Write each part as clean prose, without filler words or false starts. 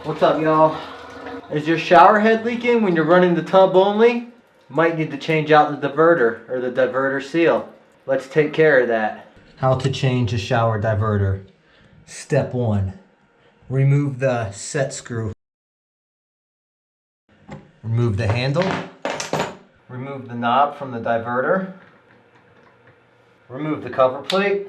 What's up, y'all? Is your shower head leaking when you're running the tub only? Might need to change out the diverter or the diverter seal. Let's take care of that. How to change a shower diverter. Step 1. Remove the set screw. Remove the handle. Remove the knob from the diverter. Remove the cover plate.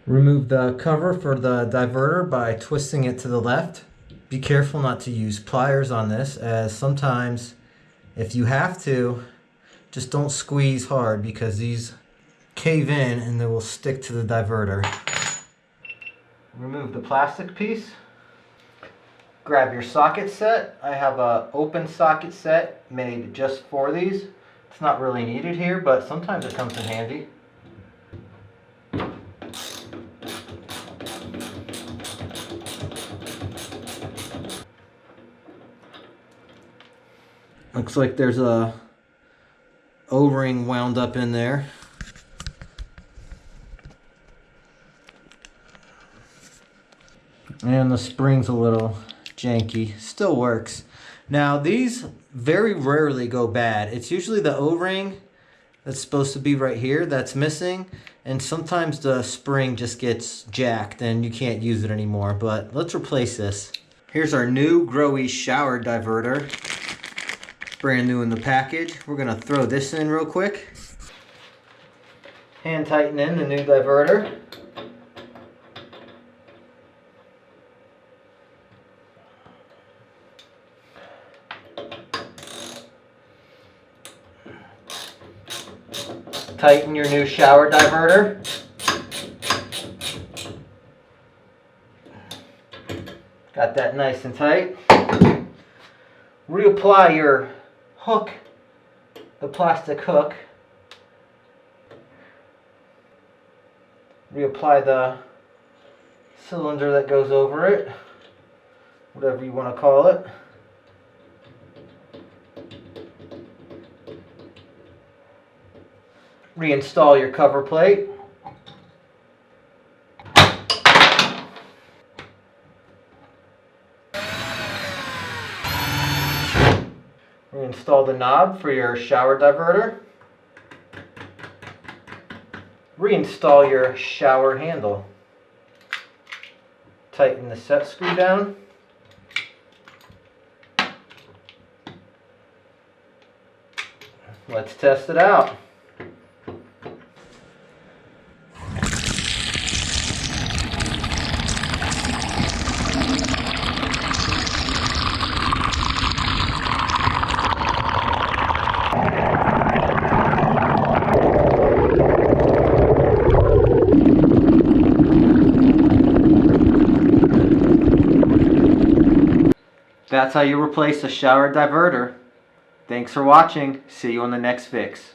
Remove the cover for the diverter by twisting it to the left. Be careful not to use pliers on this, as sometimes if you have to, just don't squeeze hard because these cave in and they will stick to the diverter. Remove the plastic piece. Grab your socket set. I have an open socket set made just for these. It's not really needed here, but sometimes it comes in handy. Looks like there's a O-ring wound up in there. And the spring's a little janky. Still works. Now these very rarely go bad. It's usually the O-ring that's supposed to be right here that's missing. And sometimes the spring just gets jacked and you can't use it anymore. But let's replace this. Here's our new Grohe shower diverter. Brand new in the package. We're going to throw this in real quick. Hand tighten in the new diverter. Tighten your new shower diverter. Got that nice and tight. Reapply your hook, the plastic hook. Reapply the cylinder that goes over it, whatever you want to call it. Reinstall your cover plate. Reinstall the knob for your shower diverter. Reinstall your shower handle. Tighten the set screw down. Let's test it out. That's how you replace a shower diverter. Thanks for watching. See you on the next fix.